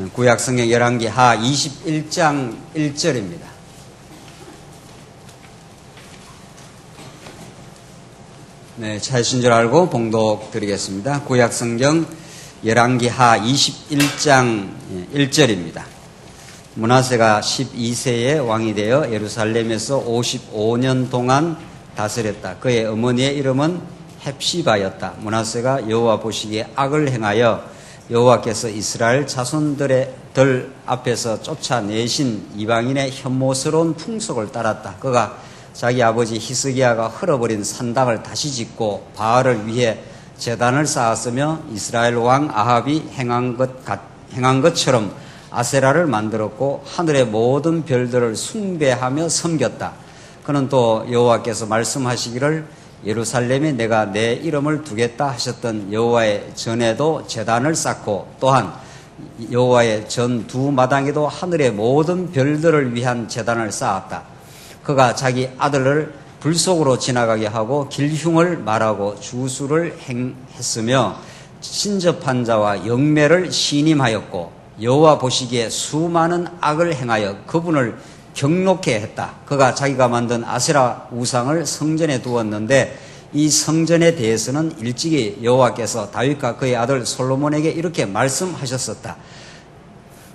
구약성경 열왕기 하 21장 1절입니다. 네, 찾으신 줄 알고 봉독 드리겠습니다. 구약성경 열왕기 하 21장 1절입니다. 므낫세가 12세에 왕이 되어 예루살렘에서 55년 동안 다스렸다. 그의 어머니의 이름은 헵시바였다. 므낫세가 여호와 보시기에 악을 행하여 여호와께서 이스라엘 자손들 앞에서 쫓아내신 이방인의 혐오스러운 풍속을 따랐다. 그가 자기 아버지 히스기야가 헐어버린 산당을 다시 짓고 바알을 위해 제단을 쌓았으며 이스라엘 왕 아합이 행한 것처럼 아세라를 만들었고 하늘의 모든 별들을 숭배하며 섬겼다. 그는 또 여호와께서 말씀하시기를 예루살렘에 내가 내 이름을 두겠다 하셨던 여호와의 전에도 제단을 쌓고 또한 여호와의 전 두 마당에도 하늘의 모든 별들을 위한 제단을 쌓았다. 그가 자기 아들을 불 속으로 지나가게 하고 길흉을 말하고 주수를 행했으며 신접한 자와 영매를 신임하였고 여호와 보시기에 수많은 악을 행하여 그분을 경록해 했다. 그가 자기가 만든 아세라 우상을 성전에 두었는데 이 성전에 대해서는 일찍이 여호와께서 다윗과 그의 아들 솔로몬에게 이렇게 말씀하셨었다.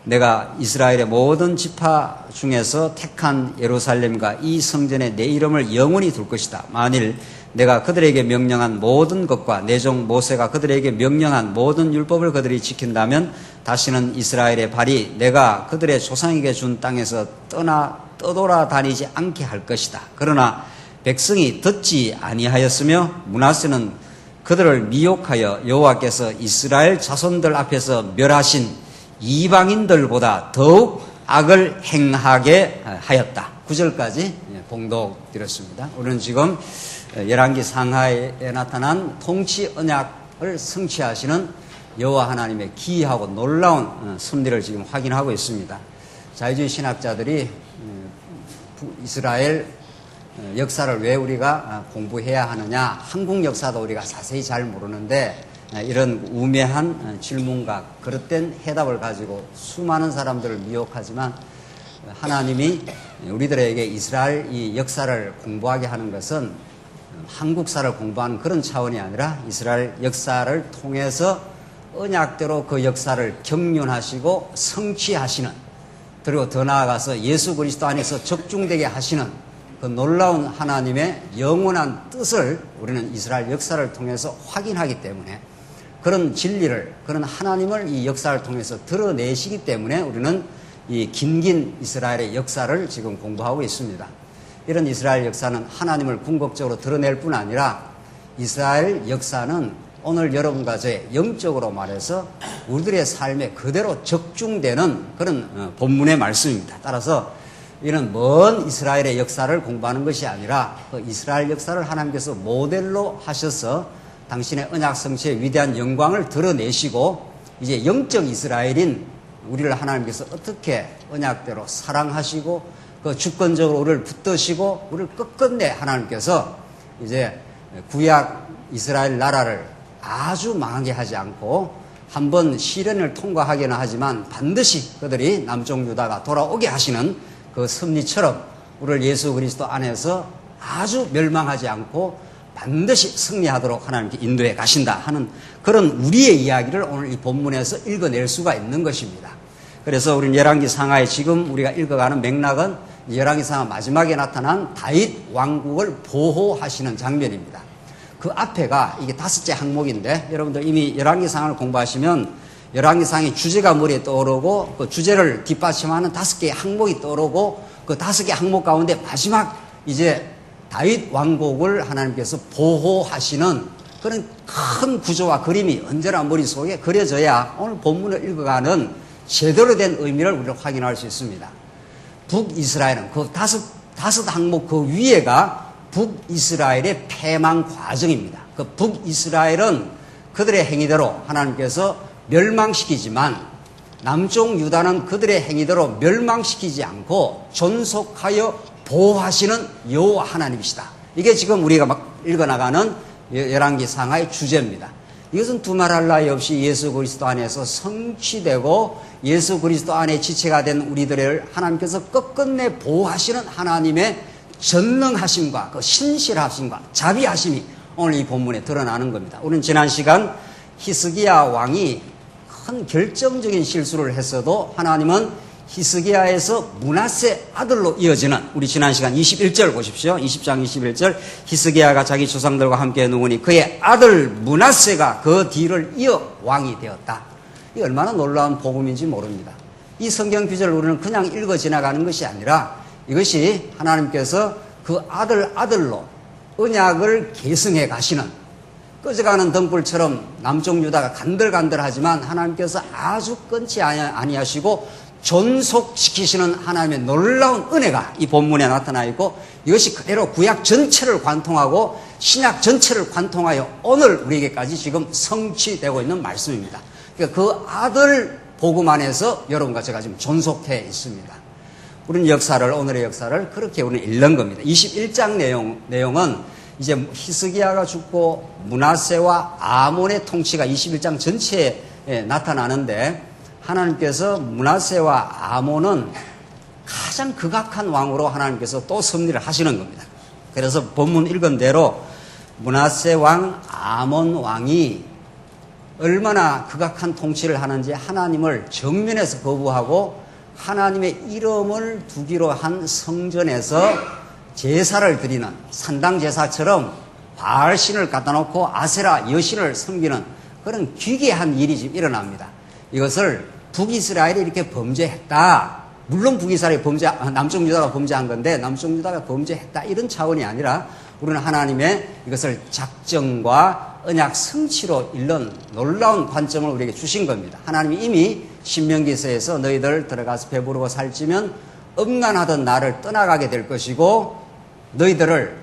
내가 이스라엘의 모든 지파 중에서 택한 예루살렘과 이 성전에 내 이름을 영원히 둘 것이다. 만일 내가 그들에게 명령한 모든 것과 내 종 모세가 그들에게 명령한 모든 율법을 그들이 지킨다면 다시는 이스라엘의 발이 내가 그들의 조상에게 준 땅에서 떠돌아다니지 않게 할 것이다. 그러나 백성이 듣지 아니하였으며 므낫세는 그들을 미혹하여 여호와께서 이스라엘 자손들 앞에서 멸하신 이방인들보다 더욱 악을 행하게 하였다. 9절까지 봉독 드렸습니다. 우리는 지금 열왕기 상하에 나타난 통치 언약을 성취하시는 여호와 하나님의 기이하고 놀라운 섭리를 지금 확인하고 있습니다. 자유주의 신학자들이 이스라엘 역사를 왜 우리가 공부해야 하느냐, 한국 역사도 우리가 자세히 잘 모르는데 이런 우매한 질문과 그릇된 해답을 가지고 수많은 사람들을 미혹하지만 하나님이 우리들에게 이스라엘 이 역사를 공부하게 하는 것은 한국사를 공부하는 그런 차원이 아니라 이스라엘 역사를 통해서 언약대로 그 역사를 경륜하시고 성취하시는, 그리고 더 나아가서 예수 그리스도 안에서 적중되게 하시는 그 놀라운 하나님의 영원한 뜻을 우리는 이스라엘 역사를 통해서 확인하기 때문에, 그런 진리를, 그런 하나님을 이 역사를 통해서 드러내시기 때문에 우리는 이 긴긴 이스라엘의 역사를 지금 공부하고 있습니다. 이런 이스라엘 역사는 하나님을 궁극적으로 드러낼 뿐 아니라 이스라엘 역사는 오늘 여러분과 제 영적으로 말해서 우리들의 삶에 그대로 적중되는 그런 본문의 말씀입니다. 따라서 이는 먼 이스라엘의 역사를 공부하는 것이 아니라 그 이스라엘 역사를 하나님께서 모델로 하셔서 당신의 언약 성취의 위대한 영광을 드러내시고 이제 영적 이스라엘인 우리를 하나님께서 어떻게 언약대로 사랑하시고 그 주권적으로 우리를 붙드시고 우리를 끝끝내 하나님께서 이제 구약 이스라엘 나라를 아주 망하게 하지 않고 한번 시련을 통과하기는 하지만 반드시 그들이 남쪽 유다가 돌아오게 하시는 그 섭리처럼 우리를 예수 그리스도 안에서 아주 멸망하지 않고 반드시 승리하도록 하나님께 인도해 가신다 하는 그런 우리의 이야기를 오늘 이 본문에서 읽어낼 수가 있는 것입니다. 그래서 우리는 열왕기 상하에 지금 우리가 읽어가는 맥락은 열왕기 상하 마지막에 나타난 다윗 왕국을 보호하시는 장면입니다. 그 앞에가 이게 5째 항목인데 여러분들 이미 열왕기 상하를 공부하시면 열왕기 상의 주제가 머리에 떠오르고 그 주제를 뒷받침하는 5개의 항목이 떠오르고 그 5개 항목 가운데 마지막 이제 다윗 왕국을 하나님께서 보호하시는 그런 큰 구조와 그림이 언제나 머릿속에 그려져야 오늘 본문을 읽어가는 제대로 된 의미를 우리가 확인할 수 있습니다. 북이스라엘은 그 다섯 항목 그 위에가 북이스라엘의 패망 과정입니다. 그 북이스라엘은 그들의 행위대로 하나님께서 멸망시키지만 남쪽 유다는 그들의 행위대로 멸망시키지 않고 존속하여 보호하시는 여호와 하나님이시다. 이게 지금 우리가 막 읽어나가는 열왕기 상하의 주제입니다. 이것은 두말할 나위 없이 예수 그리스도 안에서 성취되고 예수 그리스도 안에 지체가 된 우리들을 하나님께서 끝끝내 보호하시는 하나님의 전능하심과 그 신실하심과 자비하심이 오늘 이 본문에 드러나는 겁니다. 우리는 지난 시간 히스기야 왕이 큰 결정적인 실수를 했어도 하나님은 히스기야에서 므낫세 아들로 이어지는, 우리 지난 시간 21절 보십시오. 20장 21절, 히스기야가 자기 조상들과 함께 누우니 그의 아들 므낫세가 그 뒤를 이어 왕이 되었다. 이 얼마나 놀라운 복음인지 모릅니다. 이 성경 구절을 우리는 그냥 읽어 지나가는 것이 아니라 이것이 하나님께서 그 아들로 언약을 계승해 가시는, 꺼져가는 등불처럼 남쪽 유다가 간들간들하지만 하나님께서 아주 끊지 아니하시고 존속시키시는 하나님의 놀라운 은혜가 이 본문에 나타나 있고, 이것이 그대로 구약 전체를 관통하고 신약 전체를 관통하여 오늘 우리에게까지 지금 성취되고 있는 말씀입니다. 그러니까 그 아들 복음 안에서 여러분과 제가 지금 존속해 있습니다. 우리는 오늘의 역사를 그렇게 우리는 읽는 겁니다. 21장 내용은 이제 히스기야가 죽고 므낫세와 아몬의 통치가 21장 전체에 나타나는데, 하나님께서 므낫세와 아몬은 가장 극악한 왕으로 하나님께서 또 섭리를 하시는 겁니다. 그래서 본문 읽은 대로 므낫세 왕, 아몬 왕이 얼마나 극악한 통치를 하는지 하나님을 정면에서 거부하고 하나님의 이름을 두기로 한 성전에서 제사를 드리는, 산당 제사처럼 바알신을 갖다 놓고 아세라 여신을 섬기는 그런 기괴한 일이 지금 일어납니다. 이것을 북이스라엘이 이렇게 범죄했다. 물론 북이스라엘이 남쪽 유다가 범죄한 건데 남쪽 유다가 범죄했다. 이런 차원이 아니라 우리는 하나님의 이것을 작정과 언약 성취로 읽는 놀라운 관점을 우리에게 주신 겁니다. 하나님이 이미 신명기서에서 너희들 들어가서 배부르고 살찌면 음란하던 나를 떠나가게 될 것이고 너희들을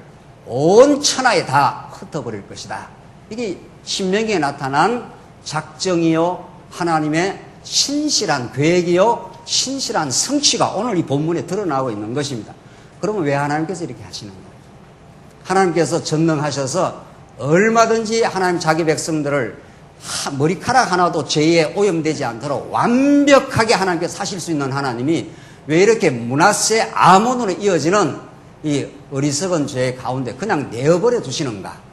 온 천하에 다 흩어버릴 것이다. 이게 신명기에 나타난 작정이요 하나님의 신실한 계획이요 신실한 성취가 오늘 이 본문에 드러나고 있는 것입니다. 그러면 왜 하나님께서 이렇게 하시는 거예요? 하나님께서 전능하셔서 얼마든지 하나님 자기 백성들을 머리카락 하나도 죄에 오염되지 않도록 완벽하게 하나님께서 하실 수 있는 하나님이 왜 이렇게 므낫세 아몬으로 이어지는 이 어리석은 죄 가운데 그냥 내어버려 두시는가?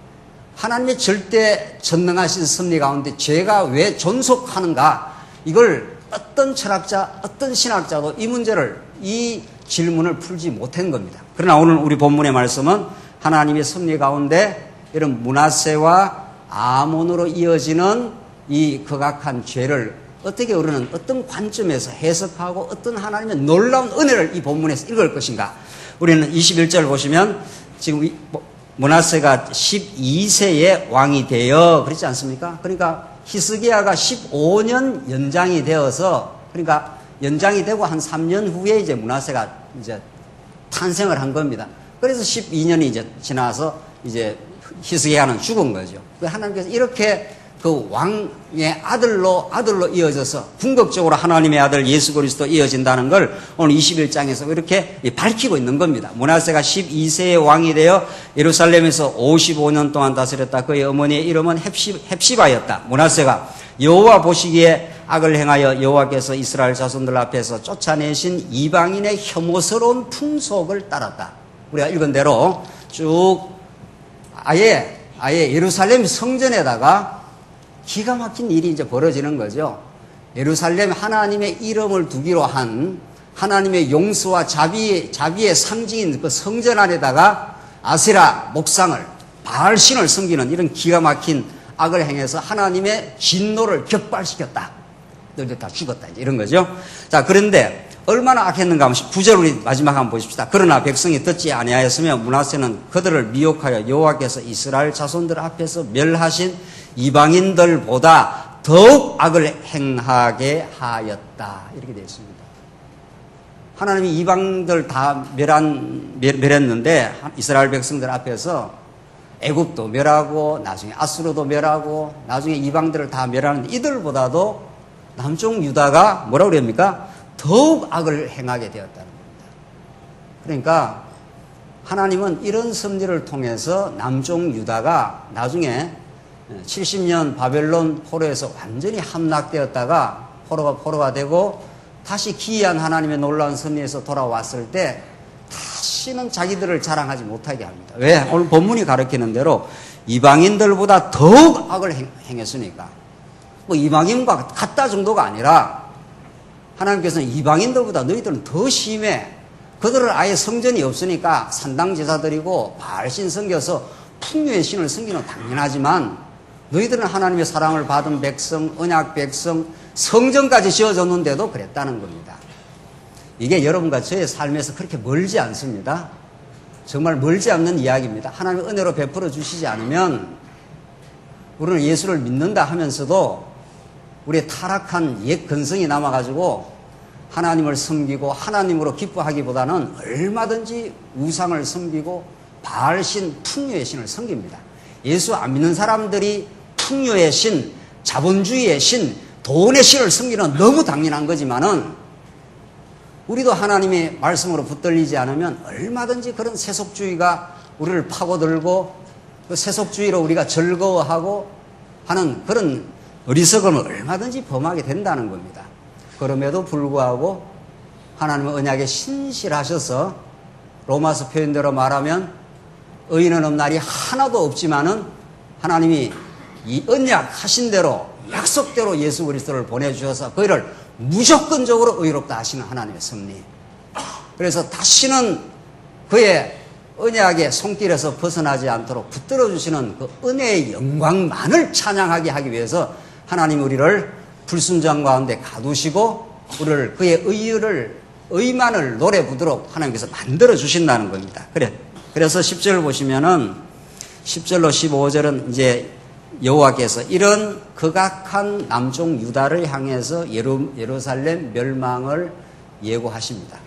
하나님의 절대 전능하신 섭리 가운데 죄가 왜 존속하는가? 이걸 어떤 철학자, 어떤 신학자도 이 질문을 풀지 못한 겁니다. 그러나 오늘 우리 본문의 말씀은 하나님의 섭리 가운데 이런 므낫세와 아몬으로 이어지는 이 극악한 죄를 어떻게 우리는 어떤 관점에서 해석하고 어떤 하나님의 놀라운 은혜를 이 본문에서 읽을 것인가? 우리는 21절 보시면 지금 므낫세가 12세에 왕이 되어 그렇지 않습니까? 그러니까 히스기야가 15년 연장이 되어서, 그러니까 연장이 되고 한 3년 후에 이제 므낫세가 이제 탄생을 한 겁니다. 그래서 12년이 이제 지나서 이제 히스기야는 죽은 거죠. 하나님께서 이렇게 그 왕의 아들로 이어져서 궁극적으로 하나님의 아들 예수 그리스도 이어진다는 걸 오늘 21장에서 이렇게 밝히고 있는 겁니다. 므낫세가 12세의 왕이 되어 예루살렘에서 55년 동안 다스렸다. 그의 어머니의 이름은 헵시바였다. 므낫세가 여호와 보시기에 악을 행하여 여호와께서 이스라엘 자손들 앞에서 쫓아내신 이방인의 혐오스러운 풍속을 따랐다. 우리가 읽은 대로 쭉 아예 예루살렘 성전에다가 기가 막힌 일이 이제 벌어지는 거죠. 예루살렘 하나님의 이름을 두기로 한 하나님의 용서와 자비의 상징인 그 성전 안에다가 아세라 목상을, 바알신을 섬기는 이런 기가 막힌 악을 행해서 하나님의 진노를 격발시켰다. 너희들 다 죽었다. 이런 거죠. 자, 그런데 얼마나 악했는가 하면 9절 우리 마지막 한번 보십시다. 그러나 백성이 듣지 아니하였으며 므낫세는 그들을 미혹하여 여호와께서 이스라엘 자손들 앞에서 멸하신 이방인들보다 더욱 악을 행하게 하였다. 이렇게 되어 있습니다. 하나님이 이방들 다 멸했는데 이스라엘 백성들 앞에서 애굽도 멸하고 나중에 아수르도 멸하고 나중에 이방들을 다 멸하는데 이들보다도 남쪽 유다가 뭐라고 그럽니까? 더욱 악을 행하게 되었다는 겁니다. 그러니까 하나님은 이런 섭리를 통해서 남쪽 유다가 나중에 70년 바벨론 포로에서 완전히 함락되었다가 포로가 되고 다시 기이한 하나님의 놀라운 섭리에서 돌아왔을 때 다시는 자기들을 자랑하지 못하게 합니다. 왜? 오늘 본문이 가르치는 대로 이방인들보다 더욱 악을 행했으니까. 뭐 이방인과 같다 정도가 아니라 하나님께서는 이방인들보다 너희들은 더 심해. 그들은 아예 성전이 없으니까 산당 제사 드리고 바알신 섬겨서 풍요의 신을 섬기는 건 당연하지만 너희들은 하나님의 사랑을 받은 백성, 언약 백성, 성전까지 지어줬는데도 그랬다는 겁니다. 이게 여러분과 저의 삶에서 그렇게 멀지 않습니다. 정말 멀지 않는 이야기입니다. 하나님의 은혜로 베풀어 주시지 않으면 우리는 예수를 믿는다 하면서도 우리의 타락한 옛 근성이 남아가지고 하나님을 섬기고 하나님으로 기뻐하기보다는 얼마든지 우상을 섬기고 바알신, 풍요의 신을 섬깁니다. 예수 안 믿는 사람들이 풍요의 신, 자본주의의 신, 돈의 신을 섬기는 너무 당연한 거지만은 우리도 하나님의 말씀으로 붙들리지 않으면 얼마든지 그런 세속주의가 우리를 파고들고 그 세속주의로 우리가 즐거워하고 하는 그런 어리석음을 얼마든지 범하게 된다는 겁니다. 그럼에도 불구하고 하나님의 언약에 신실하셔서 로마서 표현대로 말하면 의인은 없나니 하나도 없지만은 하나님이 이 언약하신 대로 약속대로 예수 그리스도를 보내주셔서 그를 무조건적으로 의롭다 하시는 하나님의 섭리. 그래서 다시는 그의 언약의 손길에서 벗어나지 않도록 붙들어 주시는 그 은혜의 영광만을 찬양하게 하기 위해서 하나님 우리를 불순종 가운데 가두시고 우리를 그의 의만을 노래 부르도록 하나님께서 만들어 주신다는 겁니다. 그래서 10절 보시면은 10절로 15절은 이제 여호와께서 이런 극악한 남쪽 유다를 향해서 예루살렘 멸망을 예고하십니다.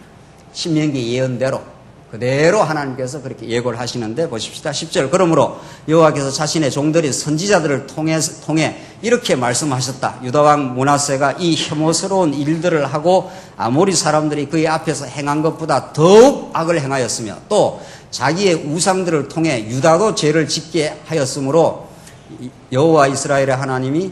신명기 예언대로 그대로 하나님께서 그렇게 예고를 하시는데 보십시다. 10절 그러므로 여호와께서 자신의 종들인 선지자들을 통해 이렇게 말씀하셨다. 유다왕 므낫세가 이 혐오스러운 일들을 하고 아모리 사람들이 그의 앞에서 행한 것보다 더욱 악을 행하였으며 또 자기의 우상들을 통해 유다도 죄를 짓게 하였으므로 여호와 이스라엘의 하나님이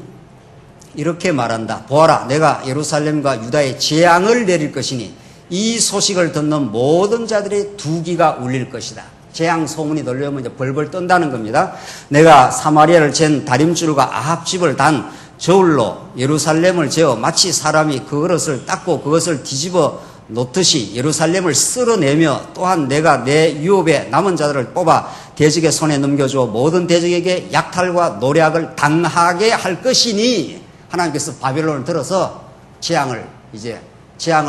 이렇게 말한다. 보아라, 내가 예루살렘과 유다에 재앙을 내릴 것이니 이 소식을 듣는 모든 자들의 두기가 울릴 것이다. 재앙 소문이 들려오면 이제 벌벌 떤다는 겁니다. 내가 사마리아를 잰 다림줄과 아합집을 단 저울로 예루살렘을 재어 마치 사람이 그 그릇을 닦고 그것을 뒤집어 놓듯이 예루살렘을 쓸어내며 또한 내가 내 유업에 남은 자들을 뽑아 대적의 손에 넘겨주어 모든 대적에게 약탈과 노략을 당하게 할 것이니 하나님께서 바벨론을 들어서 재앙을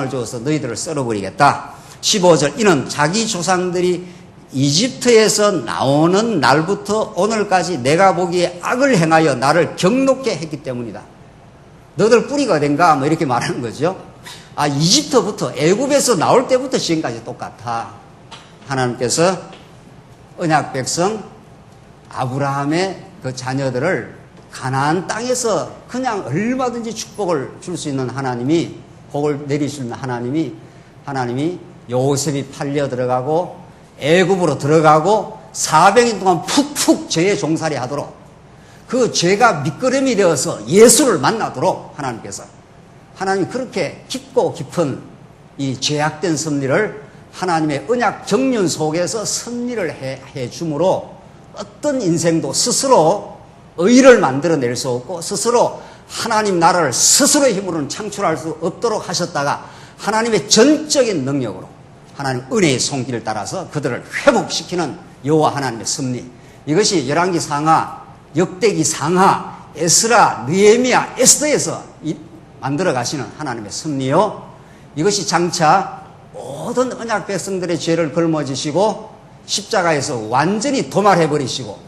주어서 너희들을 썰어버리겠다. 15절 이는 자기 조상들이 이집트에서 나오는 날부터 오늘까지 내가 보기에 악을 행하여 나를 경록게 했기 때문이다. 너들 뿌리가 된가? 뭐 이렇게 말하는 거죠. 이집트부터 애굽에서 나올 때부터 지금까지 똑같아. 하나님께서 언약 백성 아브라함의 그 자녀들을 가나안 땅에서 그냥 얼마든지 축복을 줄 수 있는 하나님이 복을 내릴 수 있는 하나님이 요셉이 팔려 들어가고 애굽으로 들어가고 400년 동안 푹푹 죄의 종살이 하도록 그 죄가 밑거름이 되어서 예수를 만나도록 하나님이 그렇게 깊고 깊은 이 죄악된 섭리를 하나님의 언약 정륜 속에서 섭리를 해 주므로 어떤 인생도 스스로 의를 만들어낼 수 없고 스스로 하나님 나라를 스스로의 힘으로는 창출할 수 없도록 하셨다가 하나님의 전적인 능력으로 하나님 은혜의 손길을 따라서 그들을 회복시키는 여호와 하나님의 섭리. 이것이 열왕기 상하, 역대기 상하, 에스라, 느헤미야, 에스더에서 만들어 가시는 하나님의 섭리요. 이것이 장차 모든 언약 백성들의 죄를 걸머지시고 십자가에서 완전히 도말해버리시고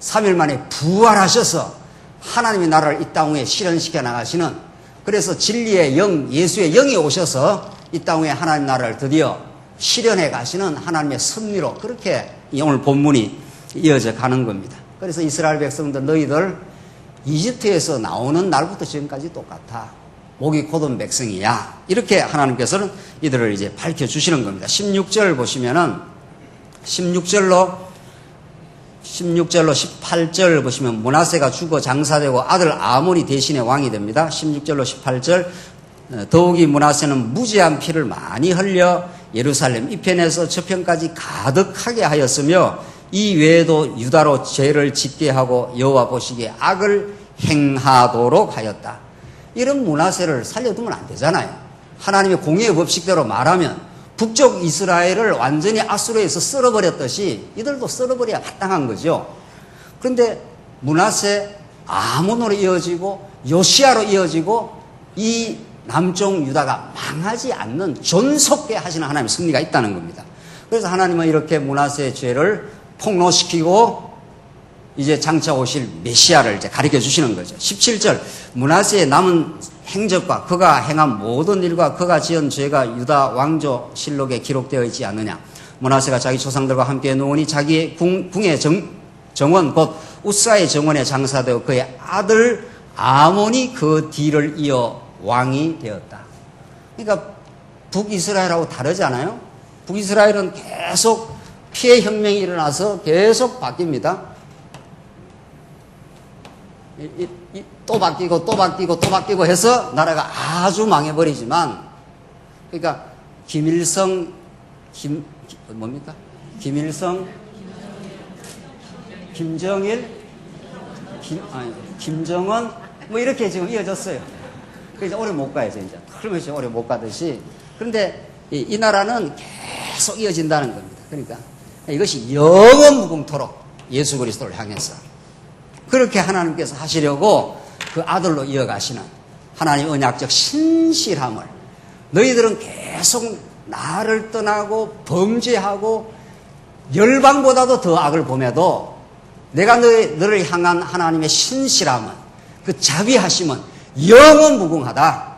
3일 만에 부활하셔서 하나님의 나라를 이 땅 위에 실현시켜 나가시는, 그래서 진리의 영, 예수의 영이 오셔서 이 땅 위에 하나님 나라를 드디어 실현해 가시는 하나님의 섭리로 그렇게 오늘 본문이 이어져 가는 겁니다. 그래서 이스라엘 백성들 너희들 이집트에서 나오는 날부터 지금까지 똑같아. 목이 곧은 백성이야. 이렇게 하나님께서는 이들을 이제 밝혀주시는 겁니다. 16절 보시면은 16절로 16절로 18절 보시면 므낫세가 죽어 장사되고 아들 아몬이 대신에 왕이 됩니다. 16절로 18절 더욱이 므낫세는 무지한 피를 많이 흘려 예루살렘 이편에서 저편까지 가득하게 하였으며 이 외에도 유다로 죄를 짓게 하고 여호와 보시기에 악을 행하도록 하였다. 이런 므낫세를 살려두면 안 되잖아요. 하나님의 공의의 법칙대로 말하면 북쪽 이스라엘을 완전히 아수르에서 썰어버렸듯이 이들도 썰어버려야 마땅한 거죠. 그런데 므낫세 아몬으로 이어지고 요시야로 이어지고 이 남쪽 유다가 망하지 않는 존속게 하시는 하나님의 섭리가 있다는 겁니다. 그래서 하나님은 이렇게 므낫세의 죄를 폭로시키고 이제 장차 오실 메시아를 이제 가르쳐 주시는 거죠. 17절 므낫세의 남은 행적과 그가 행한 모든 일과 그가 지은 죄가 유다 왕조 실록에 기록되어 있지 않느냐. 므낫세가 자기 조상들과 함께 누우니 자기의 궁의 정원 곧 우사의 정원에 장사되어 그의 아들 아몬이 그 뒤를 이어 왕이 되었다. 그러니까 북이스라엘하고 다르잖아요. 북이스라엘은 계속 피해 혁명이 일어나서 계속 바뀝니다. 또 바뀌고 또 바뀌고 또 바뀌고 해서 나라가 아주 망해버리지만, 그러니까 김일성 뭡니까? 김일성, 김정일, 김정은 뭐 이렇게 지금 이어졌어요. 그래서 오래 못 가야죠 이제. 그러면서 오래 못 가듯이. 그런데 이 나라는 계속 이어진다는 겁니다. 그러니까 이것이 영원 무궁토록 예수 그리스도를 향해서 그렇게 하나님께서 하시려고 그 아들로 이어가시는 하나님의 언약적 신실함을, 너희들은 계속 나를 떠나고 범죄하고 열방보다도 더 악을 범해도 내가 너를 향한 하나님의 신실함은, 그 자비하심은 영원 무궁하다.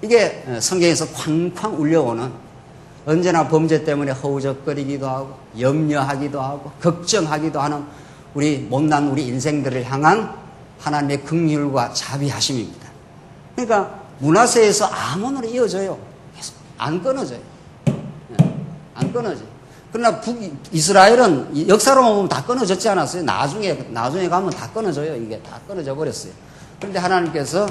이게 성경에서 쾅쾅 울려오는, 언제나 범죄 때문에 허우적거리기도 하고 염려하기도 하고 걱정하기도 하는 우리 못난 우리 인생들을 향한 하나님의 긍휼과 자비하심입니다. 그러니까 므낫세에서 아몬으로 이어져요. 계속 안 끊어져요. 안 끊어져요. 그러나 북이스라엘은 역사로만 보면 다 끊어졌지 않았어요. 나중에 가면 다 끊어져요. 이게 다 끊어져 버렸어요. 그런데 하나님께서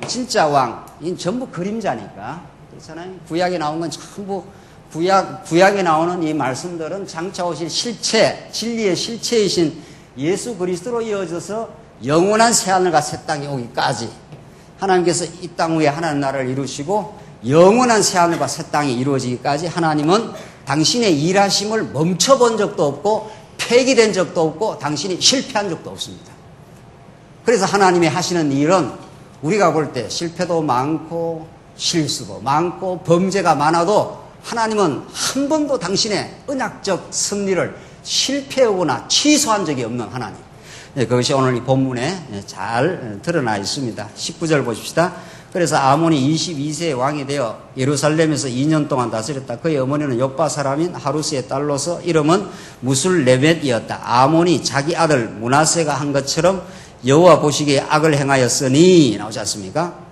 진짜 왕, 이 전부 그림자니까 그렇잖아요. 구약에 나온 건 전부 구약에 나오는 이 말씀들은 장차 오실 실체, 진리의 실체이신 예수 그리스도로 이어져서 영원한 새하늘과 새 땅이 오기까지 하나님께서 이 땅 위에 하나님 나라를 이루시고 영원한 새하늘과 새 땅이 이루어지기까지 하나님은 당신의 일하심을 멈춰본 적도 없고 폐기된 적도 없고 당신이 실패한 적도 없습니다. 그래서 하나님이 하시는 일은 우리가 볼 때 실패도 많고 실수도 많고 범죄가 많아도 하나님은 한 번도 당신의 언약적 섭리를 실패하거나 취소한 적이 없는 하나님. 그것이 오늘 이 본문에 잘 드러나 있습니다. 19절 보십시다. 그래서 아몬이 22세의 왕이 되어 예루살렘에서 2년 동안 다스렸다. 그의 어머니는 욥바 사람인 하루스의 딸로서 이름은 무술레멧이었다. 아몬이 자기 아들 므낫세가 한 것처럼 여호와 보시기에 악을 행하였으니, 나오지 않습니까?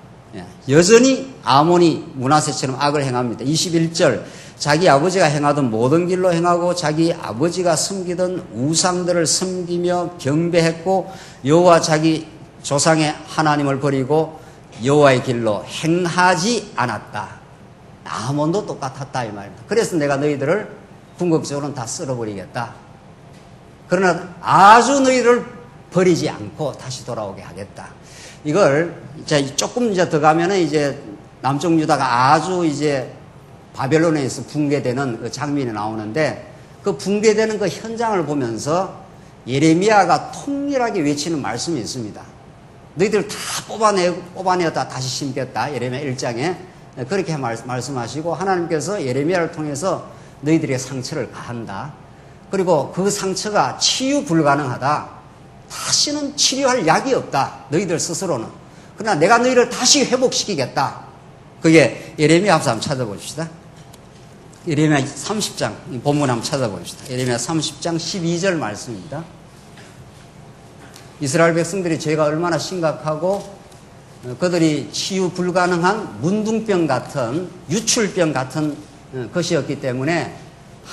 여전히 아몬이 므낫세처럼 악을 행합니다. 21절 자기 아버지가 행하던 모든 길로 행하고 자기 아버지가 섬기던 우상들을 섬기며 경배했고 여호와 자기 조상의 하나님을 버리고 여호와의 길로 행하지 않았다. 아몬도 똑같았다 이 말입니다. 그래서 내가 너희들을 궁극적으로는 다 쓸어버리겠다. 그러나 아주 너희를 버리지 않고 다시 돌아오게 하겠다. 이걸 이제 조금 이제 더 가면은 이제 남쪽 유다가 아주 이제 바벨론에서 붕괴되는 그 장면이 나오는데, 그 붕괴되는 그 현장을 보면서 예레미야가 통일하게 외치는 말씀이 있습니다. 너희들 다 뽑아내었다 다시 심겠다. 예레미야 1장에 그렇게 말씀하시고, 하나님께서 예레미야를 통해서 너희들의 상처를 가한다. 그리고 그 상처가 치유 불가능하다. 다시는 치료할 약이 없다. 너희들 스스로는. 그러나 내가 너희를 다시 회복시키겠다. 그게 예레미야 한번 찾아보십시다. 예레미야 30장 본문 한번 찾아보십시다. 예레미야 30장 12절 말씀입니다. 이스라엘 백성들이 죄가 얼마나 심각하고 그들이 치유 불가능한 문둥병 같은 유출병 같은 것이었기 때문에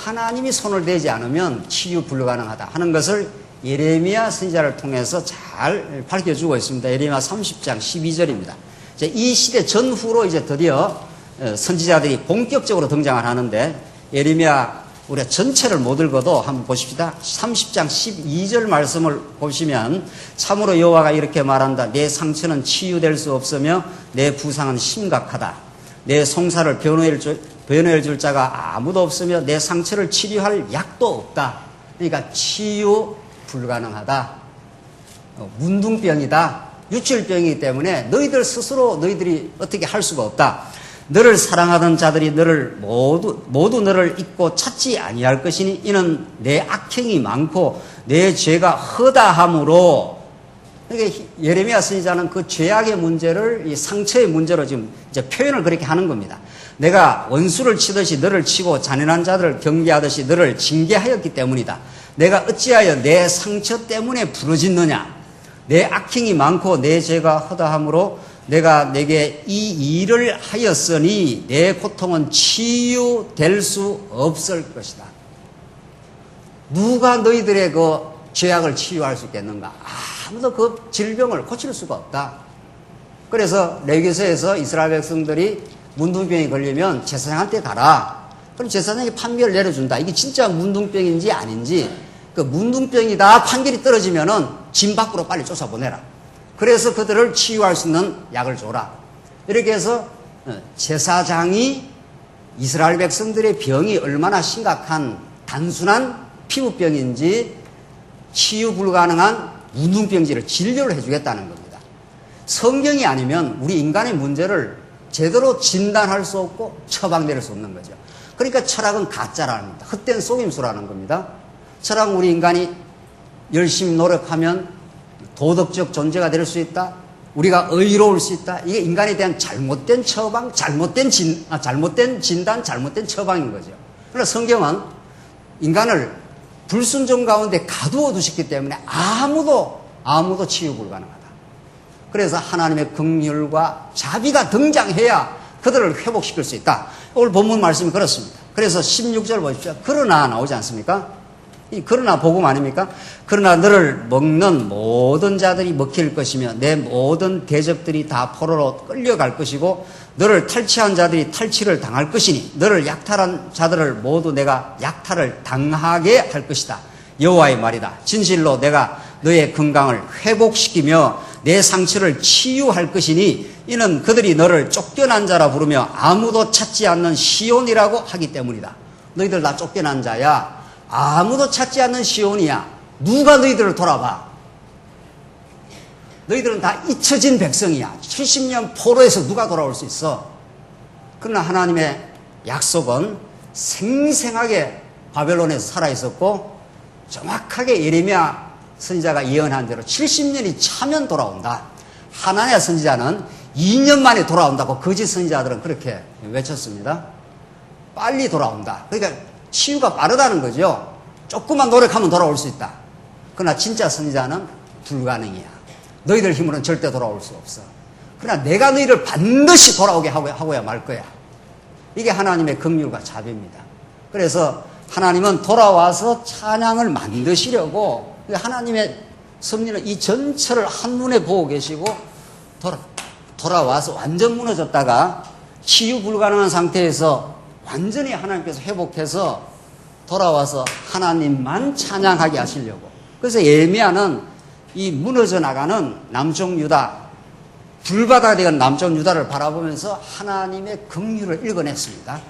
하나님이 손을 대지 않으면 치유 불가능하다 하는 것을 예레미야 선지자를 통해서 잘 밝혀주고 있습니다. 예레미야 30장 12절입니다. 이 시대 전후로 이제 드디어 선지자들이 본격적으로 등장을 하는데, 예레미야 우리가 전체를 못 읽어도 한번 보십시다. 30장 12절 말씀을 보시면 참으로 여호와가 이렇게 말한다. 내 상처는 치유될 수 없으며 내 부상은 심각하다. 내 송사를 변호해 줄 자가 아무도 없으며 내 상처를 치료할 약도 없다. 그러니까 치유 불가능하다. 문둥병이다. 유출병이기 때문에 너희들 스스로 너희들이 어떻게 할 수가 없다. 너를 사랑하던 자들이 너를 모두 너를 잊고 찾지 아니할 것이니 이는 내 악행이 많고 내 죄가 허다함으로. 그러니까 예레미야 선지자는 그 죄악의 문제를 이 상처의 문제로 지금 이제 표현을 그렇게 하는 겁니다. 내가 원수를 치듯이 너를 치고 잔인한 자들을 경계하듯이 너를 징계하였기 때문이다. 내가 어찌하여 내 상처 때문에 부르짖느냐. 내 악행이 많고 내 죄가 허다함으로 내가 내게 이 일을 하였으니 내 고통은 치유될 수 없을 것이다. 누가 너희들의 그 죄악을 치유할 수 있겠는가? 아무도 그 질병을 고칠 수가 없다. 그래서 레위기서에서 이스라엘 백성들이 문둥병이 걸리면 제사장한테 가라. 그럼 제사장이 판결을 내려준다. 이게 진짜 문둥병인지 아닌지. 그 문둥병이다 판결이 떨어지면은 진 밖으로 빨리 쫓아보내라. 그래서 그들을 치유할 수 있는 약을 줘라. 이렇게 해서 제사장이 이스라엘 백성들의 병이 얼마나 심각한 단순한 피부병인지 치유 불가능한 문둥병지를 진료를 해주겠다는 겁니다. 성경이 아니면 우리 인간의 문제를 제대로 진단할 수 없고 처방 내릴 수 없는 거죠. 그러니까 철학은 가짜라는 겁니다. 헛된 속임수라는 겁니다. 철학은 우리 인간이 열심히 노력하면 도덕적 존재가 될 수 있다. 우리가 의로울 수 있다. 이게 인간에 대한 잘못된 처방, 잘못된 진단, 잘못된 처방인 거죠. 그러나 성경은 인간을 불순종 가운데 가두어 두셨기 때문에 아무도 치유 불가능하다. 그래서 하나님의 긍휼과 자비가 등장해야 그들을 회복시킬 수 있다. 오늘 본문 말씀이 그렇습니다. 그래서 16절 보십시오. 그러나 나오지 않습니까? 이 그러나 복음 아닙니까? 그러나 너를 먹는 모든 자들이 먹힐 것이며 내 모든 대적들이 다 포로로 끌려갈 것이고 너를 탈취한 자들이 탈취를 당할 것이니 너를 약탈한 자들을 모두 내가 약탈을 당하게 할 것이다. 여호와의 말이다. 진실로 내가 너의 건강을 회복시키며 내 상처를 치유할 것이니 이는 그들이 너를 쫓겨난 자라 부르며 아무도 찾지 않는 시온이라고 하기 때문이다. 너희들 다 쫓겨난 자야. 아무도 찾지 않는 시온이야. 누가 너희들을 돌아봐. 너희들은 다 잊혀진 백성이야. 70년 포로에서 누가 돌아올 수 있어. 그러나 하나님의 약속은 생생하게 바벨론에서 살아있었고 정확하게 예레미야 선지자가 예언한 대로 70년이 차면 돌아온다. 하나냐 선지자는 2년 만에 돌아온다고 거짓 선지자들은 그렇게 외쳤습니다. 빨리 돌아온다. 그러니까 치유가 빠르다는 거죠. 조금만 노력하면 돌아올 수 있다. 그러나 진짜 선지자는 불가능이야. 너희들 힘으로는 절대 돌아올 수 없어. 그러나 내가 너희를 반드시 돌아오게 하고야 말 거야. 이게 하나님의 긍휼과 자비입니다. 그래서 하나님은 돌아와서 찬양을 만드시려고 하나님의 섭리는 이 전체를 한눈에 보고 계시고 돌아와서 완전 무너졌다가 치유 불가능한 상태에서 완전히 하나님께서 회복해서 돌아와서 하나님만 찬양하게 하시려고. 그래서 예레미야는 이 무너져 나가는 남쪽 유다, 불바다가 된 남쪽 유다를 바라보면서 하나님의 긍휼을 읽어냈습니다.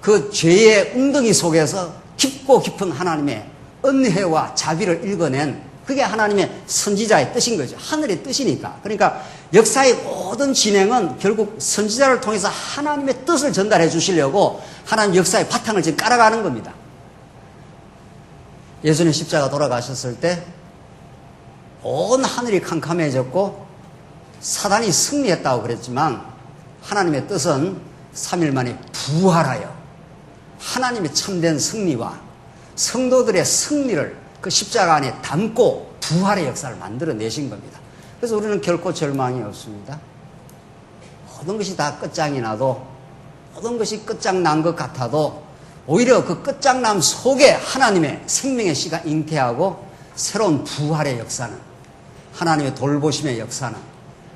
그 죄의 웅덩이 속에서 깊고 깊은 하나님의 은혜와 자비를 읽어낸 그게 하나님의 선지자의 뜻인 거죠. 하늘의 뜻이니까. 그러니까 역사의 모든 진행은 결국 선지자를 통해서 하나님의 뜻을 전달해 주시려고 하나님 역사의 바탕을 지금 깔아가는 겁니다. 예수님 십자가 돌아가셨을 때 온 하늘이 캄캄해졌고 사단이 승리했다고 그랬지만 하나님의 뜻은 3일 만에 부활하여 하나님의 참된 승리와 성도들의 승리를 그 십자가 안에 담고 부활의 역사를 만들어내신 겁니다. 그래서 우리는 결코 절망이 없습니다. 모든 것이 다 끝장이 나도 모든 것이 끝장난 것 같아도 오히려 그 끝장남 속에 하나님의 생명의 씨가 잉태하고 새로운 부활의 역사는, 하나님의 돌보심의 역사는,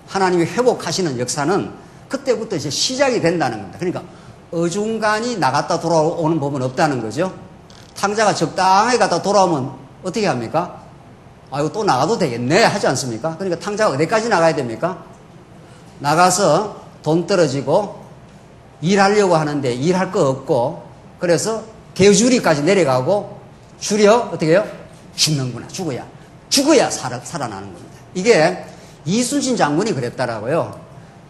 하나님이 회복하시는 역사는 그때부터 이제 시작이 된다는 겁니다. 그러니까 어중간히 나갔다 돌아오는 법은 없다는 거죠. 탕자가 적당하게 갔다 돌아오면 어떻게 합니까? 이거 또 나가도 되겠네 하지 않습니까? 그러니까 탕자가 어디까지 나가야 됩니까? 나가서 돈 떨어지고 일하려고 하는데 일할 거 없고, 그래서 개주리까지 내려가고 줄여 어떻게 해요? 죽는구나. 죽어야 살아나는 겁니다. 이게 이순신 장군이 그랬다라고요.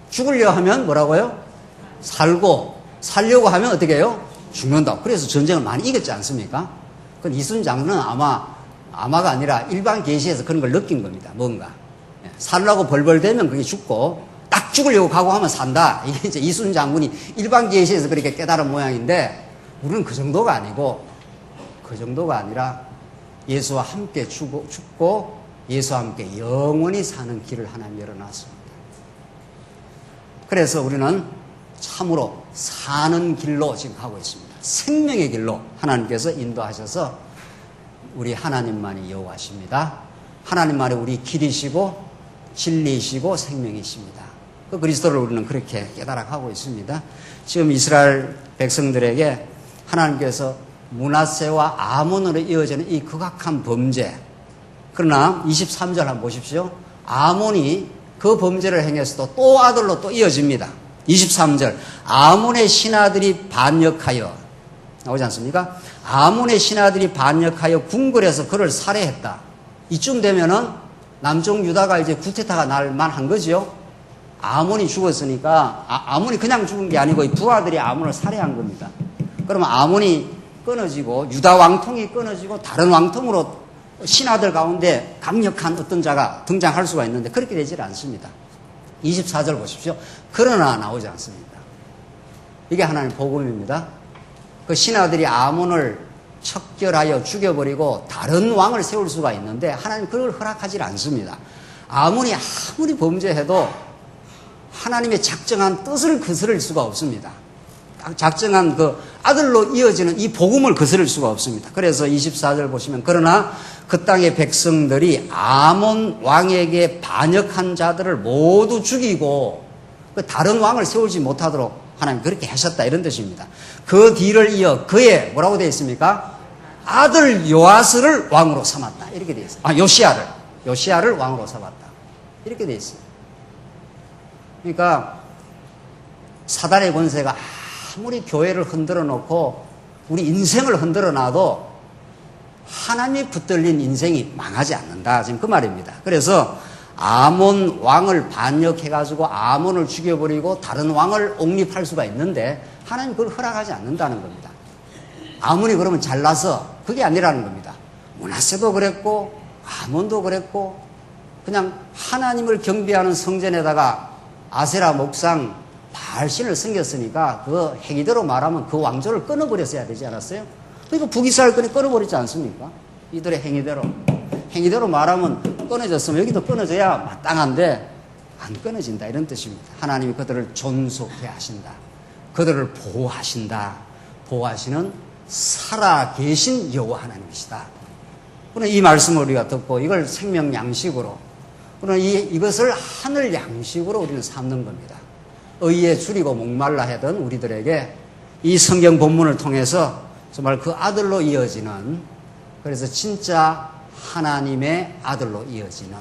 죽으려 하면 뭐라고요? 살려고 하면 어떻게 해요? 죽는다. 그래서 전쟁을 많이 이겼지 않습니까? 그건 이순신 장군은 아마가 아니라 일반 계시에서 그런 걸 느낀 겁니다. 뭔가 살라고 벌벌대면 그게 죽고, 딱 죽으려고 각오하면 산다. 이게 이제 이순신 장군이 일반 계시에서 그렇게 깨달은 모양인데, 우리는 그 정도가 아니고, 그 정도가 아니라 예수와 함께 죽고 예수와 함께 영원히 사는 길을 하나님 열어놨습니다. 그래서 우리는 참으로 사는 길로 지금 가고 있습니다. 생명의 길로 하나님께서 인도하셔서 우리 하나님만이 여호와십니다. 하나님만이 우리 길이시고 진리이시고 생명이십니다. 그 그리스도를 우리는 그렇게 깨달아가고 있습니다. 지금 이스라엘 백성들에게 하나님께서 므낫세와 아몬으로 이어지는 이 극악한 범죄, 그러나 23절 한번 보십시오. 아몬이 그 범죄를 행했어도 또 아들로 또 이어집니다. 23절, 아몬의 신하들이 반역하여, 나오지 않습니까? 아몬의 신하들이 반역하여 궁궐에서 그를 살해했다. 이쯤 되면은 남쪽 유다가 이제 구테타가 날 만한 거죠. 아몬이 죽었으니까, 아몬이 그냥 죽은 게 아니고 이 부하들이 아몬을 살해한 겁니다. 그러면 아몬이 끊어지고 유다 왕통이 끊어지고 다른 왕통으로 신하들 가운데 강력한 어떤 자가 등장할 수가 있는데 그렇게 되질 않습니다. 24절 보십시오. 그러나 나오지 않습니다. 이게 하나님의 복음입니다. 그 신하들이 아몬을 척결하여 죽여버리고 다른 왕을 세울 수가 있는데 하나님 그걸 허락하지 않습니다. 아몬이 아무리 범죄해도 하나님의 작정한 뜻을 거스를 수가 없습니다. 작정한 그 아들로 이어지는 이 복음을 거스를 수가 없습니다. 그래서 24절 보시면, 그러나 그 땅의 백성들이 아몬 왕에게 반역한 자들을 모두 죽이고 그 다른 왕을 세우지 못하도록 하나님 그렇게 하셨다, 이런 뜻입니다. 그 뒤를 이어 그의 뭐라고 되어 있습니까? 아들 요아스를 왕으로 삼았다, 이렇게 되어 있어요. 요시야를 왕으로 삼았다, 이렇게 되어 있어요. 그러니까 사단의 권세가 아무리 교회를 흔들어 놓고 우리 인생을 흔들어 놔도 하나님이 붙들린 인생이 망하지 않는다, 지금 그 말입니다. 그래서 아몬 왕을 반역해가지고 아몬을 죽여버리고 다른 왕을 옹립할 수가 있는데 하나님 그걸 허락하지 않는다는 겁니다. 아몬이 그러면 잘나서 그게 아니라는 겁니다. 므낫세도 그랬고 아몬도 그랬고 그냥 하나님을 경배하는 성전에다가 아세라 목상 바알신을 섬겼으니까 그 행위대로 말하면 그 왕조를 끊어버렸어야 되지 않았어요? 그러니까 북이스라엘 끊어버리지 않습니까? 이들의 행위대로 말하면 끊어졌으면 여기도 끊어져야 마땅한데 안 끊어진다, 이런 뜻입니다. 하나님이 그들을 존속해 하신다. 그들을 보호하신다. 보호하시는 살아계신 여호와 하나님이시다. 그러나 이 말씀을 우리가 듣고 이걸 생명 양식으로, 그러나 이것을 하늘 양식으로 우리는 삼는 겁니다. 의에 줄이고 목말라 하던 우리들에게 이 성경 본문을 통해서 정말 그 아들로 이어지는, 그래서 진짜 하나님의 아들로 이어지는,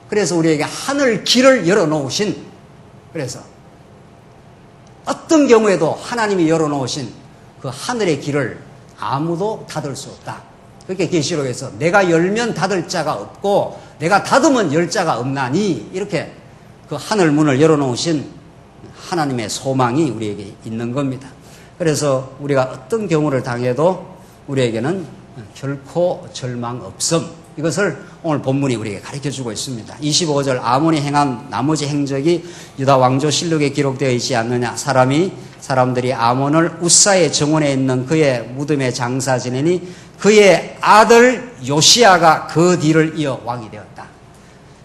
그래서 우리에게 하늘 길을 열어놓으신, 그래서 어떤 경우에도 하나님이 열어놓으신 그 하늘의 길을 아무도 닫을 수 없다. 그렇게 계시록에서 내가 열면 닫을 자가 없고 내가 닫으면 열 자가 없나니, 이렇게 그 하늘 문을 열어놓으신 하나님의 소망이 우리에게 있는 겁니다. 그래서 우리가 어떤 경우를 당해도 우리에게는 결코 절망 없음, 이것을 오늘 본문이 우리에게 가르쳐주고 있습니다. 25절, 아몬이 행한 나머지 행적이 유다 왕조 실록에 기록되어 있지 않느냐. 사람들이 아몬을 우사의 정원에 있는 그의 무덤에 장사 지내니 그의 아들 요시야가 그 뒤를 이어 왕이 되었다.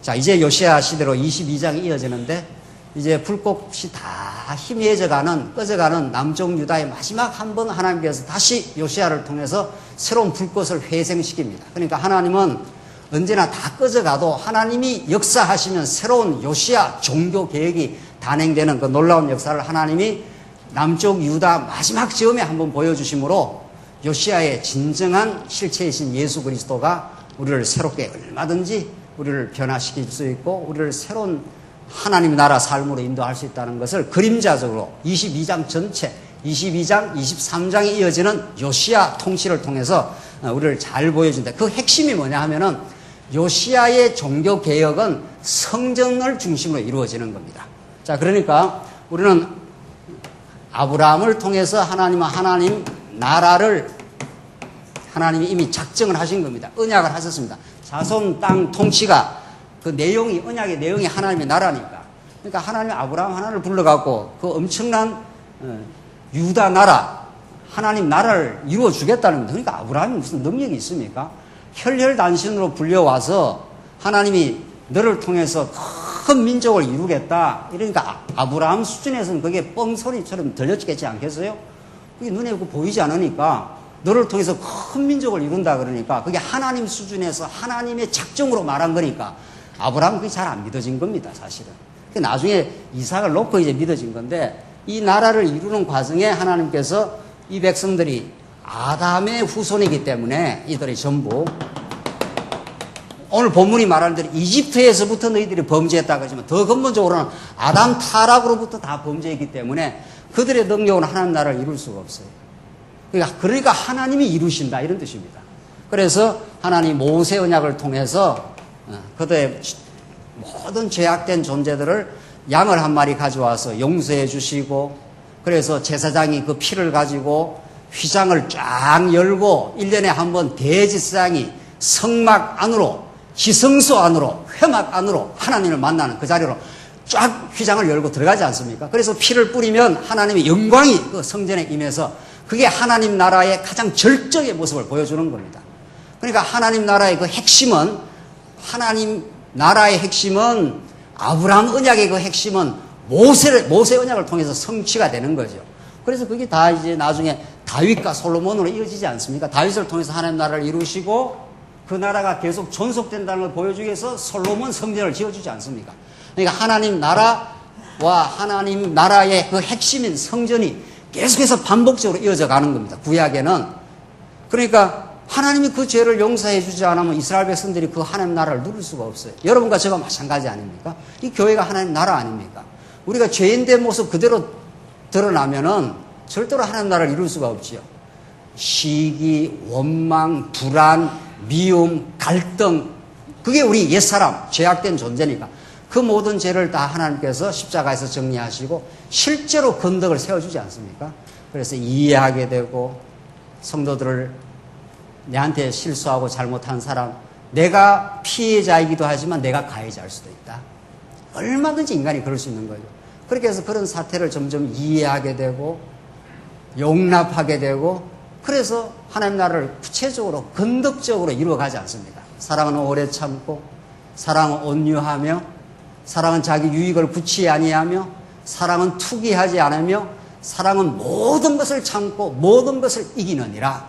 자, 이제 요시야 시대로 22장이 이어지는데 이제 불꽃이 다 희미해져가는, 꺼져가는 남쪽 유다의 마지막 한 번 하나님께서 다시 요시야를 통해서 새로운 불꽃을 회생시킵니다. 그러니까 하나님은 언제나 다 꺼져가도 하나님이 역사하시면 새로운 요시야 종교 계획이 단행되는 그 놀라운 역사를 하나님이 남쪽 유다 마지막 즈음에 한번 보여주심으로 요시야의 진정한 실체이신 예수 그리스도가 우리를 새롭게 얼마든지 우리를 변화시킬 수 있고 우리를 새로운 하나님 나라 삶으로 인도할 수 있다는 것을 그림자적으로 22장 전체 22장, 23장에 이어지는 요시야 통치를 통해서 우리를 잘 보여준다. 그 핵심이 뭐냐 하면은 요시야의 종교 개혁은 성전을 중심으로 이루어지는 겁니다. 자, 그러니까 우리는 아브라함을 통해서 하나님 나라를 하나님이 이미 작정을 하신 겁니다. 언약을 하셨습니다. 자손 땅 통치가 그 내용이, 언약의 내용이 하나님의 나라니까. 그러니까 하나님이 아브라함 하나를 불러갖고 그 엄청난 유다 나라, 하나님 나라를 이루어 주겠다는 겁니다. 그러니까 아브라함이 무슨 능력이 있습니까? 혈혈단신으로 불려와서 하나님이 너를 통해서 큰 민족을 이루겠다. 이러니까 아브라함 수준에서는 그게 뻥소리처럼 들려지겠지 않겠어요? 그게 눈에 보이지 않으니까 너를 통해서 큰 민족을 이룬다 그러니까 그게 하나님 수준에서 하나님의 작정으로 말한 거니까 아브라함은 그게 잘 안 믿어진 겁니다, 사실은. 나중에 이삭을 놓고 이제 믿어진 건데 이 나라를 이루는 과정에 하나님께서 이 백성들이 아담의 후손이기 때문에 이들이 전부 오늘 본문이 말하는 대로 이집트에서부터 너희들이 범죄했다고 하지만 더 근본적으로는 아담 타락으로부터 다 범죄했기 때문에 그들의 능력으로 하나님 나라를 이룰 수가 없어요. 그러니까 하나님이 이루신다 이런 뜻입니다. 그래서 하나님이 모세 언약을 통해서 그들의 모든 죄악된 존재들을 양을 한 마리 가져와서 용서해 주시고 그래서 제사장이 그 피를 가지고 휘장을 쫙 열고 1년에 한 번 대제사장이 성막 안으로 지성소 안으로 회막 안으로 하나님을 만나는 그 자리로 쫙 휘장을 열고 들어가지 않습니까? 그래서 피를 뿌리면 하나님의 영광이 그 성전에 임해서 그게 하나님 나라의 가장 절정의 모습을 보여주는 겁니다. 그러니까 하나님 나라의 그 핵심은 하나님 나라의 핵심은 아브라함 언약의 그 핵심은 모세 언약을 통해서 성취가 되는 거죠. 그래서 그게 다 이제 나중에 다윗과 솔로몬으로 이어지지 않습니까? 다윗을 통해서 하나님 나라를 이루시고 그 나라가 계속 존속된다는 걸 보여주기 위해서 솔로몬 성전을 지어주지 않습니까? 그러니까 하나님 나라와 하나님 나라의 그 핵심인 성전이 계속해서 반복적으로 이어져 가는 겁니다. 구약에는. 그러니까 하나님이 그 죄를 용서해 주지 않으면 이스라엘 백성들이 그 하나님 나라를 누릴 수가 없어요. 여러분과 저와 마찬가지 아닙니까? 이 교회가 하나님 나라 아닙니까? 우리가 죄인된 모습 그대로 드러나면은 절대로 하나님 나라를 이룰 수가 없지요. 시기, 원망, 불안, 미움, 갈등, 그게 우리 옛사람, 죄악된 존재니까 그 모든 죄를 다 하나님께서 십자가에서 정리하시고 실제로 건덕을 세워주지 않습니까? 그래서 이해하게 되고 성도들을 내한테 실수하고 잘못한 사람, 내가 피해자이기도 하지만 내가 가해자일 수도 있다. 얼마든지 인간이 그럴 수 있는 거죠. 그렇게 해서 그런 사태를 점점 이해하게 되고 용납하게 되고 그래서 하나님 나라를 구체적으로 건덕적으로 이루어가지 않습니다. 사랑은 오래 참고 사랑은 온유하며 사랑은 자기 유익을 구치지 아니하며 사랑은 투기하지 않으며 사랑은 모든 것을 참고 모든 것을 이기느니라.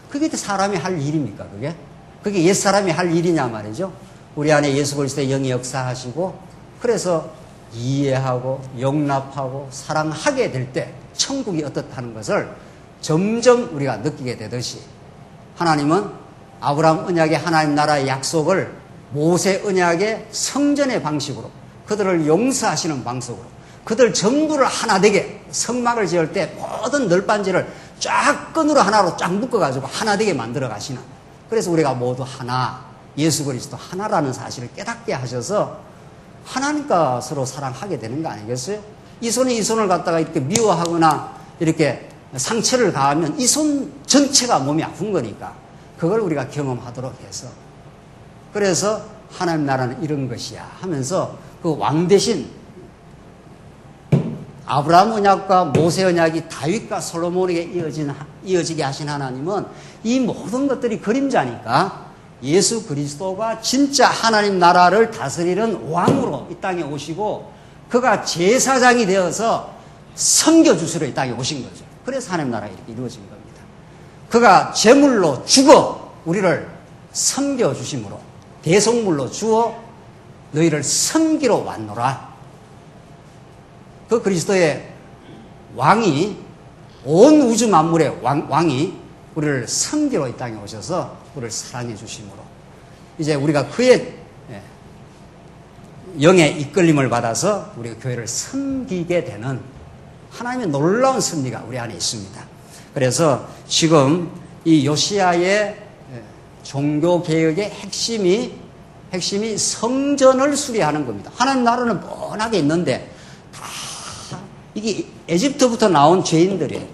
그게 사람이 할 일입니까? 그게 옛사람이 할 일이냐 말이죠. 우리 안에 예수 그리스도의 영이 역사하시고 그래서 이해하고 용납하고 사랑하게 될 때 천국이 어떻다는 것을 점점 우리가 느끼게 되듯이 하나님은 아브라함 언약의 하나님 나라의 약속을 모세 언약의 성전의 방식으로 그들을 용서하시는 방식으로 그들 전부를 하나 되게 성막을 지을 때 모든 널빤지를 쫙 끈으로 하나로 쫙 묶어가지고 하나 되게 만들어 가시는 그래서 우리가 모두 하나 예수 그리스도 하나라는 사실을 깨닫게 하셔서 하나님과 서로 사랑하게 되는 거 아니겠어요? 이 손이 이 손을 갖다가 이렇게 미워하거나 이렇게 상처를 가하면 이 손 전체가 몸이 아픈 거니까 그걸 우리가 경험하도록 해서 그래서 하나님 나라는 이런 것이야 하면서 그 왕 대신 아브라함 언약과 모세 언약이 다윗과 솔로몬에게 이어지게 하신 하나님은 이 모든 것들이 그림자니까 예수 그리스도가 진짜 하나님 나라를 다스리는 왕으로 이 땅에 오시고 그가 제사장이 되어서 섬겨주시러 이 땅에 오신 거죠. 그래서 하나님 나라가 이렇게 이루어진 겁니다. 그가 제물로 죽어 우리를 섬겨주심으로 대속물로 주어 너희를 섬기러 왔노라. 그 그리스도의 왕이 온 우주 만물의 왕이 우리를 섬기러 이 땅에 오셔서 우리를 사랑해 주심으로 이제 우리가 그의 영의 이끌림을 받아서 우리가 교회를 섬기게 되는 하나님의 놀라운 섭리가 우리 안에 있습니다. 그래서 지금 이 요시야의 종교개혁의 핵심이 성전을 수리하는 겁니다. 하나님 나라는 뻔하게 있는데 다 이게 에집트부터 나온 죄인들이에요.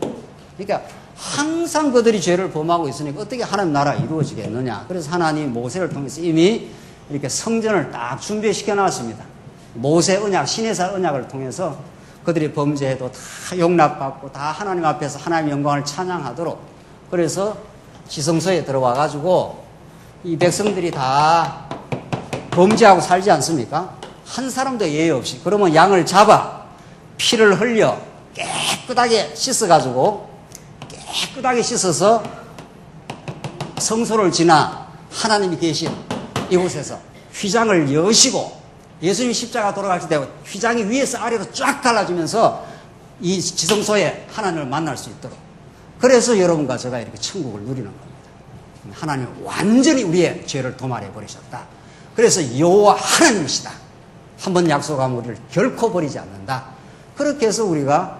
그러니까 항상 그들이 죄를 범하고 있으니까 어떻게 하나님 나라가 이루어지겠느냐. 그래서 하나님이 모세를 통해서 이미 이렇게 성전을 딱 준비시켜 놨습니다. 모세 언약, 시내살 언약을 통해서 그들이 범죄해도 다 용납받고 다 하나님 앞에서 하나님의 영광을 찬양하도록 그래서 지성소에 들어와 가지고 이 백성들이 다 범죄하고 살지 않습니까? 한 사람도 예외 없이. 그러면 양을 잡아 피를 흘려 깨끗하게 씻어가지고 깨끗하게 씻어서 성소를 지나 하나님이 계신 이곳에서 휘장을 여시고 예수님이 십자가 돌아가실 때 휘장이 위에서 아래로 쫙 갈라지면서 이 지성소에 하나님을 만날 수 있도록. 그래서 여러분과 제가 이렇게 천국을 누리는 겁니다. 하나님은 완전히 우리의 죄를 도말해 버리셨다. 그래서 여호와 하나님이시다. 한번 약속하면 우리를 결코 버리지 않는다. 그렇게 해서 우리가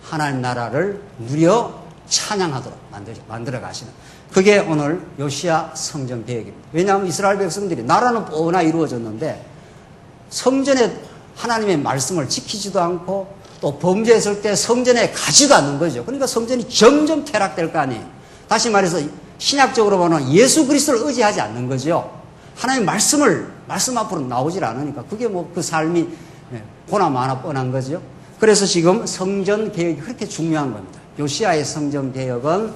하나님 나라를 누려 찬양하도록 만들어 가시는 그게 오늘 요시야 성전 개혁입니다. 왜냐하면 이스라엘 백성들이 나라는 뻔히 이루어졌는데 성전에 하나님의 말씀을 지키지도 않고 또 범죄했을 때 성전에 가지도 않는 거죠. 그러니까 성전이 점점 퇴락될 거 아니에요. 다시 말해서 신약적으로 보면 예수 그리스도를 의지하지 않는 거죠. 하나님의 말씀 앞으로 나오질 않으니까 그게 뭐 그 삶이 보나 마나 뻔한 거죠. 그래서 지금 성전 개혁이 그렇게 중요한 겁니다. 요시야의 성전 개혁은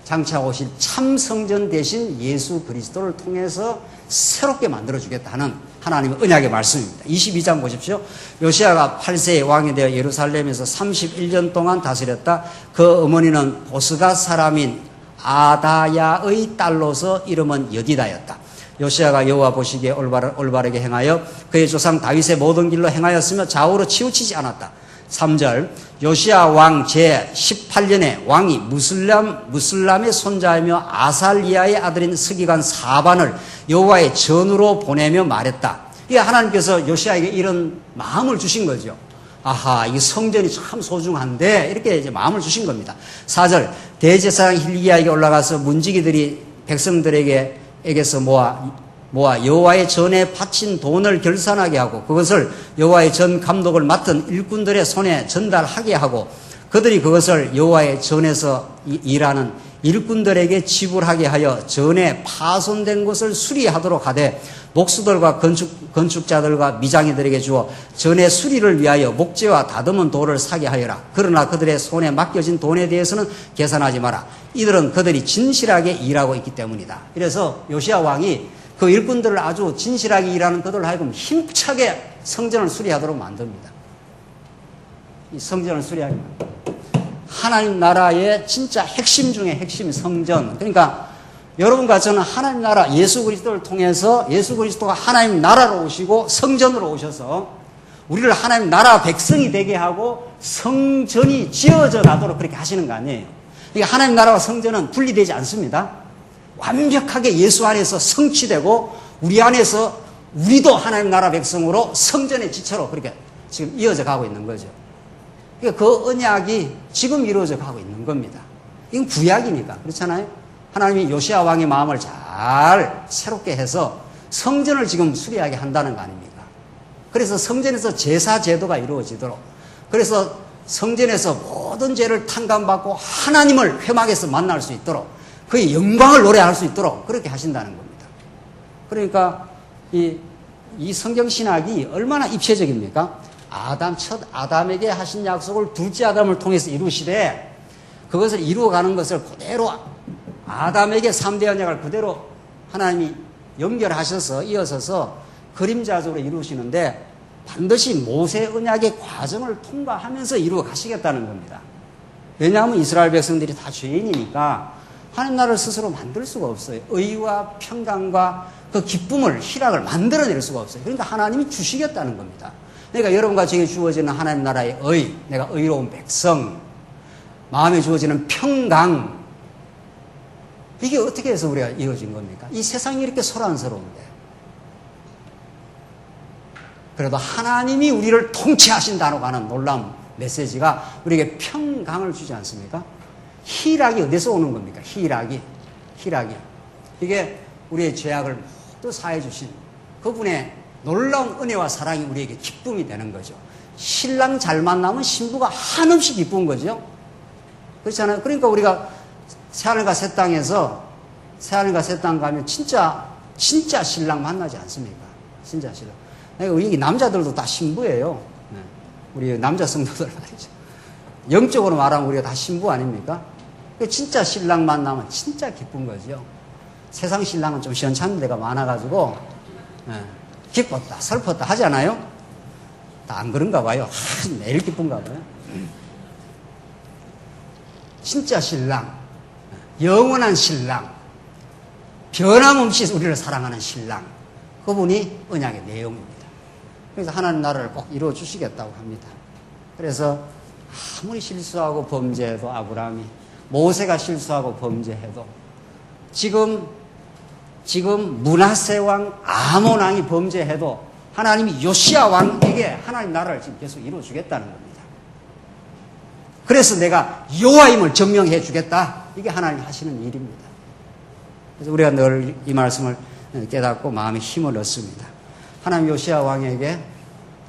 장차 오실 참 성전 대신 예수 그리스도를 통해서 새롭게 만들어주겠다는 하나님의 언약의 말씀입니다. 22장 보십시오. 요시야가 8세의 왕이 되어 예루살렘에서 31년 동안 다스렸다. 그 어머니는 보스가 사람인 아다야의 딸로서 이름은 여디다였다. 요시야가 여호와 보시기에 올바르게 행하여 그의 조상 다윗의 모든 길로 행하였으며 좌우로 치우치지 않았다. 3절 요시야 왕 제18년에 왕이 무슬람의 손자이며 아살리아의 아들인 서기관 사반을 여호와의 전으로 보내며 말했다. 이게 하나님께서 요시야에게 이런 마음을 주신 거죠. 아하, 이 성전이 참 소중한데 이렇게 이제 마음을 주신 겁니다. 4절 대제사장 hil기야에게 올라가서 문지기들이 백성들에게서 모아 여호와의 전에 바친 돈을 결산하게 하고 그것을 여호와의 전 감독을 맡은 일꾼들의 손에 전달하게 하고 그들이 그것을 여호와의 전에서 일하는 일꾼들에게 지불하게 하여 전에 파손된 것을 수리하도록 하되 목수들과 건축자들과 미장이들에게 주어 전의 수리를 위하여 목재와 다듬은 돌을 사게 하여라. 그러나 그들의 손에 맡겨진 돈에 대해서는 계산하지 마라. 이들은 그들이 진실하게 일하고 있기 때문이다. 그래서 요시야 왕이 그 일꾼들을 아주 진실하게 일하는 그들을 하여금 힘차게 성전을 수리하도록 만듭니다. 이 성전을 수리하게 만듭니다. 하나님 나라의 진짜 핵심 중에 핵심 성전. 그러니까 여러분과 저는 하나님 나라 예수 그리스도를 통해서 예수 그리스도가 하나님 나라로 오시고 성전으로 오셔서 우리를 하나님 나라 백성이 되게 하고 성전이 지어져 가도록 그렇게 하시는 거 아니에요. 그러니까 하나님 나라와 성전은 분리되지 않습니다. 완벽하게 예수 안에서 성취되고 우리 안에서 우리도 하나님 나라 백성으로 성전의 지체로 그렇게 지금 이어져 가고 있는 거죠. 그러니까 그 언약이 지금 이루어져 가고 있는 겁니다. 이건 구약이니까 그렇잖아요. 하나님이 요시야 왕의 마음을 잘 새롭게 해서 성전을 지금 수리하게 한다는 거 아닙니까? 그래서 성전에서 제사 제도가 이루어지도록 그래서 성전에서 모든 죄를 탕감받고 하나님을 회막에서 만날 수 있도록 그의 영광을 노래할 수 있도록 그렇게 하신다는 겁니다. 그러니까 이 성경신학이 얼마나 입체적입니까? 첫 아담에게 하신 약속을 둘째 아담을 통해서 이루시되 그것을 이루어가는 것을 그대로 아담에게 3대 언약을 그대로 하나님이 연결하셔서 이어서서 그림자적으로 이루시는데 반드시 모세 언약의 과정을 통과하면서 이루어 가시겠다는 겁니다. 왜냐하면 이스라엘 백성들이 다 죄인이니까 하나님 나라를 스스로 만들 수가 없어요. 의와 평강과 그 기쁨을, 희락을 만들어낼 수가 없어요. 그러니까 하나님이 주시겠다는 겁니다. 그러니까 여러분과 저에게 주어지는 하나님 나라의 의, 내가 의로운 백성, 마음에 주어지는 평강, 이게 어떻게 해서 우리가 이루어진 겁니까? 이 세상이 이렇게 소란스러운데. 그래도 하나님이 우리를 통치하신다고 하는 놀라운 메시지가 우리에게 평강을 주지 않습니까? 희락이 어디서 오는 겁니까? 희락이. 이게 우리의 죄악을 모두 사해 주신 그분의 놀라운 은혜와 사랑이 우리에게 기쁨이 되는 거죠. 신랑 잘 만나면 신부가 한없이 기쁜 거죠. 그렇잖아요. 그러니까 우리가 새하늘과 새 땅에서 새하늘과 새 땅 가면 진짜 신랑 만나지 않습니까? 진짜 신랑. 여기 남자들도 다 신부예요. 우리 남자 성도들 말이죠. 영적으로 말하면 우리가 다 신부 아닙니까? 진짜 신랑 만나면 진짜 기쁜 거죠. 세상 신랑은 좀 시원찮은 데가 많아가지고 기뻤다 슬펐다 하잖아요. 다 안 그런가 봐요. 매일 기쁜가 봐요. 진짜 신랑, 영원한 신랑, 변함없이 우리를 사랑하는 신랑, 그분이 언약의 내용입니다. 그래서 하나님 나라를 꼭 이루어 주시겠다고 합니다. 그래서 아무리 실수하고 범죄해도 아브라함이, 모세가 실수하고 범죄해도, 지금 므낫세 왕, 아몬 왕이 범죄해도 하나님이 요시야 왕에게 하나님 나라를 지금 계속 이루어 주겠다는 겁니다. 그래서 내가 여호와임을 증명해 주겠다. 이게 하나님이 하시는 일입니다. 그래서 우리가 늘 이 말씀을 깨닫고 마음에 힘을 얻습니다. 하나님 요시야 왕에게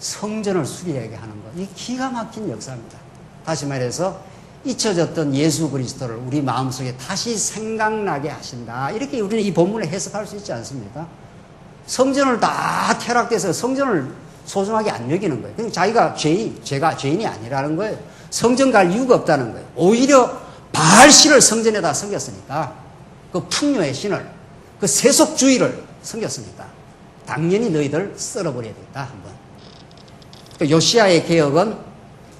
성전을 수리하게 하는 것, 이 기가 막힌 역사입니다. 다시 말해서 잊혀졌던 예수 그리스도를 우리 마음속에 다시 생각나게 하신다. 이렇게 우리는 이 본문을 해석할 수 있지 않습니까? 성전을 다 퇴락돼서 성전을 소중하게 안 여기는 거예요. 그러니까 제가 죄인이 아니라는 거예요. 성전 갈 이유가 없다는 거예요. 오히려 바알신을 성전에다 섬겼으니까, 그 풍요의 신을, 그 세속주의를 섬겼으니까 당연히 너희들 썰어버려야겠다 한번. 그 요시야의 개혁은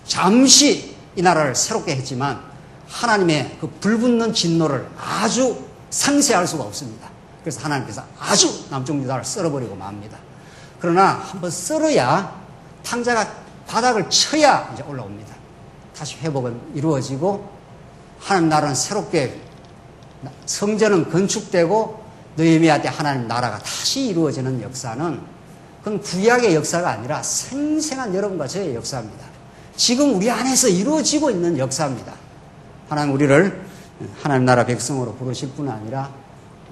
잠시 이 나라를 새롭게 했지만 하나님의 그 불붙는 진노를 아주 상쇄할 수가 없습니다. 그래서 하나님께서 아주 남쪽 유다를 썰어버리고 맙니다. 그러나 한번 썰어야, 탕자가 바닥을 쳐야 이제 올라옵니다. 다시 회복은 이루어지고 하나님 나라는 새롭게, 성전은 건축되고 느헤미야 때 하나님 나라가 다시 이루어지는 역사는 그건 구약의 역사가 아니라 생생한 여러분과 저의 역사입니다. 지금 우리 안에서 이루어지고 있는 역사입니다. 하나님 우리를 하나님 나라 백성으로 부르실 뿐 아니라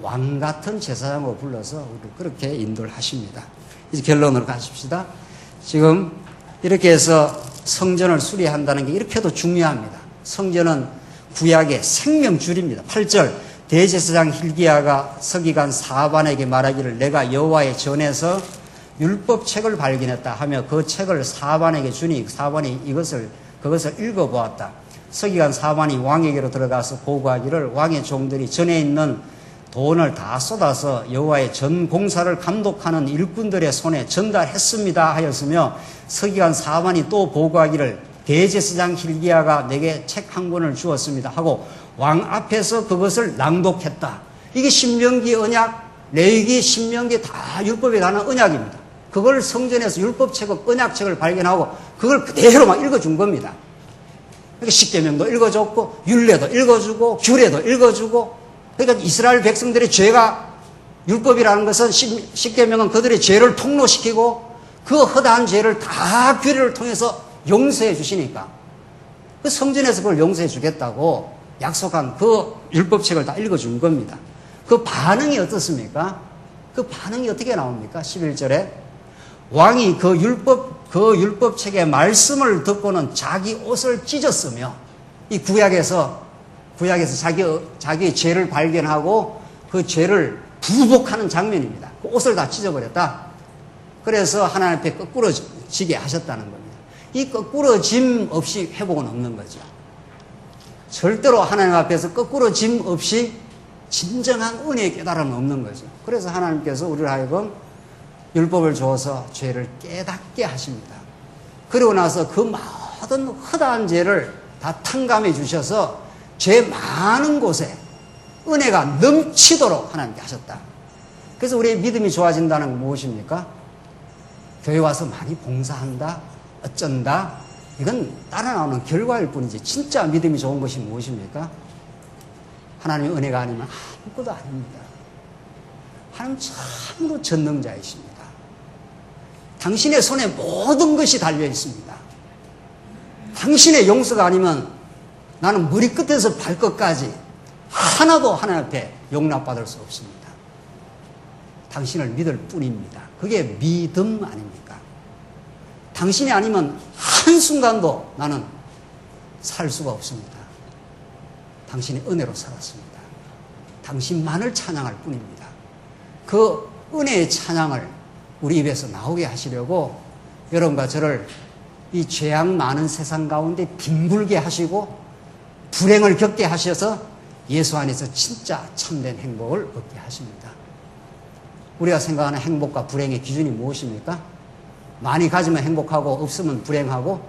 왕 같은 제사장으로 불러서 우리를 그렇게 인도를 하십니다. 이제 결론으로 가십시다. 지금 이렇게 해서 성전을 수리한다는 게 이렇게도 중요합니다. 성전은 구약의 생명줄입니다. 8절, 대제사장 hil기야가 서기관 사반에게 말하기를 내가 여호와의 전에서 율법책을 발견했다 하며 그 책을 사반에게 주니 사반이 그것을 읽어보았다. 서기관 사반이 왕에게로 들어가서 보고하기를 왕의 종들이 전에 있는 돈을 다 쏟아서 여호와의 전 공사를 감독하는 일꾼들의 손에 전달했습니다 하였으며, 서기관 사반이 또 보고하기를 대제사장 hil기야가 내게 책 한 권을 주었습니다 하고 왕 앞에서 그것을 낭독했다. 이게 신명기 언약, 레위기, 신명기 다 율법에 관한 언약입니다. 그걸 성전에서 율법책을, 언약책을 발견하고 그걸 그대로 막 읽어준 겁니다. 그러니까 십계명도 읽어줬고 율례도 읽어주고 규례도 읽어주고. 그러니까 이스라엘 백성들의 죄가, 율법이라는 것은 십계명은 그들의 죄를 통로시키고 그 허다한 죄를 다 규례를 통해서 용서해 주시니까 그 성전에서 그걸 용서해 주겠다고 약속한 그 율법책을 다 읽어준 겁니다. 그 반응이 어떻습니까? 그 반응이 어떻게 나옵니까? 11절에 왕이 그 율법책의 말씀을 듣고는 자기 옷을 찢었으며, 이 구약에서 자기의 죄를 발견하고 그 죄를 부복하는 장면입니다. 그 옷을 다 찢어버렸다. 그래서 하나님 앞에 거꾸러지게 하셨다는 겁니다. 이 거꾸러짐 없이 회복은 없는 거죠. 절대로 하나님 앞에서 거꾸러짐 없이 진정한 은혜의 깨달음은 없는 거죠. 그래서 하나님께서 우리를 하여금 율법을 주어서 죄를 깨닫게 하십니다. 그리고 나서 그 모든 허다한 죄를 다 탕감해 주셔서 죄 많은 곳에 은혜가 넘치도록 하나님께 하셨다. 그래서 우리의 믿음이 좋아진다는 건 무엇입니까? 교회 와서 많이 봉사한다, 어쩐다, 이건 따라 나오는 결과일 뿐이지 진짜 믿음이 좋은 것이 무엇입니까? 하나님의 은혜가 아니면 아무것도 아닙니다. 하나님 참으로 전능자이십니다. 당신의 손에 모든 것이 달려 있습니다. 당신의 용서가 아니면 나는 머리끝에서 발끝까지 하나도 하나님 앞에 용납받을 수 없습니다. 당신을 믿을 뿐입니다. 그게 믿음 아닙니까? 당신이 아니면 한순간도 나는 살 수가 없습니다. 당신의 은혜로 살았습니다. 당신만을 찬양할 뿐입니다. 그 은혜의 찬양을 우리 입에서 나오게 하시려고 여러분과 저를 이 죄악 많은 세상 가운데 뒹굴게 하시고 불행을 겪게 하셔서 예수 안에서 진짜 참된 행복을 얻게 하십니다. 우리가 생각하는 행복과 불행의 기준이 무엇입니까? 많이 가지면 행복하고 없으면 불행하고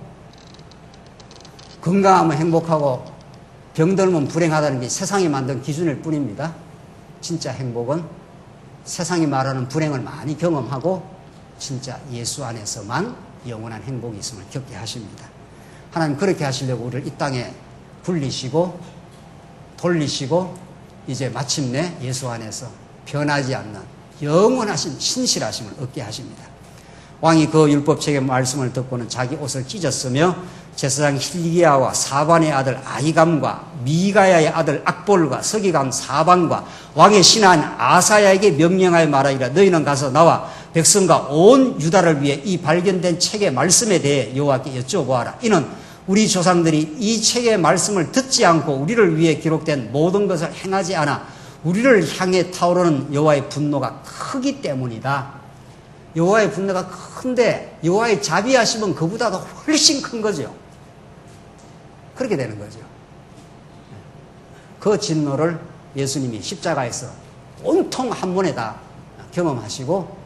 건강하면 행복하고 병들면 불행하다는 게 세상이 만든 기준일 뿐입니다. 진짜 행복은 세상이 말하는 불행을 많이 경험하고 진짜 예수 안에서만 영원한 행복이 있음을 겪게 하십니다. 하나님 그렇게 하시려고 우리를 이 땅에 불리시고 돌리시고 이제 마침내 예수 안에서 변하지 않는 영원하신 신실하심을 얻게 하십니다. 왕이 그 율법책의 말씀을 듣고는 자기 옷을 찢었으며 제사장 hil기야와 사반의 아들 아히감과 미가야의 아들 악볼과 서기관 사반과 왕의 신하인 아사야에게 명령하여 말하기를 너희는 가서 나와 백성과 온 유다를 위해 이 발견된 책의 말씀에 대해 여호와께 여쭤보아라. 이는 우리 조상들이 이 책의 말씀을 듣지 않고 우리를 위해 기록된 모든 것을 행하지 않아 우리를 향해 타오르는 여호와의 분노가 크기 때문이다. 여호와의 분노가 큰데 여호와의 자비하심은 그보다도 훨씬 큰 거죠. 그렇게 되는 거죠. 그 진노를 예수님이 십자가에서 온통 한 번에 다 경험하시고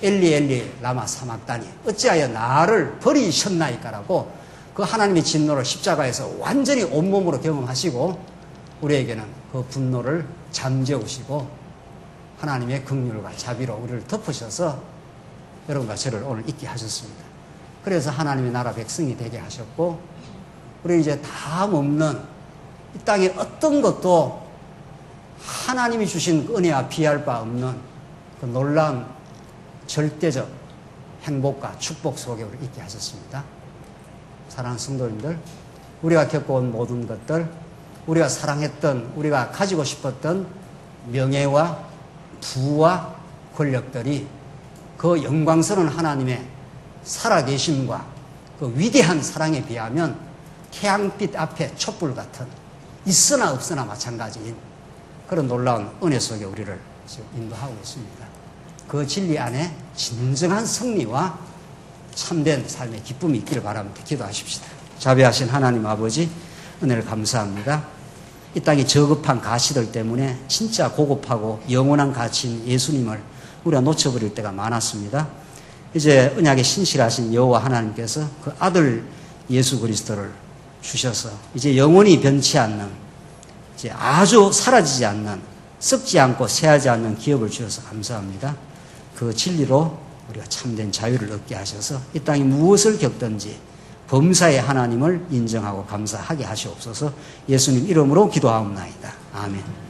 엘리 엘리 라마 사막다니 어찌하여 나를 버리셨나이까라고 그 하나님의 진노를 십자가에서 완전히 온몸으로 경험하시고 우리에게는 그 분노를 잠재우시고 하나님의 긍휼과 자비로 우리를 덮으셔서 여러분과 저를 오늘 있게 하셨습니다. 그래서 하나님의 나라 백성이 되게 하셨고 우리는 이제 다음 없는 이 땅의 어떤 것도 하나님이 주신 은혜와 비할 바 없는 그 놀라운 절대적 행복과 축복 속에 우리를 있게 하셨습니다. 사랑하는 성도님들, 우리가 겪어온 모든 것들, 우리가 사랑했던, 우리가 가지고 싶었던 명예와 부와 권력들이 그 영광스러운 하나님의 살아계심과 그 위대한 사랑에 비하면 태양빛 앞에 촛불 같은 있으나 없으나 마찬가지인 그런 놀라운 은혜 속에 우리를 지금 인도하고 있습니다. 그 진리 안에 진정한 승리와 참된 삶의 기쁨이 있기를 바랍니다. 기도하십시다. 자비하신 하나님 아버지 은혜를 감사합니다. 이 땅에 저급한 가치들 때문에 진짜 고급하고 영원한 가치인 예수님을 우리가 놓쳐버릴 때가 많았습니다. 이제 언약에 신실하신 여호와 하나님께서 그 아들 예수 그리스도를 주셔서 이제 영원히 변치 않는 이제 아주 사라지지 않는 썩지 않고 새하지 않는 기업을 주셔서 감사합니다. 그 진리로 우리가 참된 자유를 얻게 하셔서 이 땅에 무엇을 겪든지 범사의 하나님을 인정하고 감사하게 하시옵소서. 예수님 이름으로 기도하옵나이다. 아멘.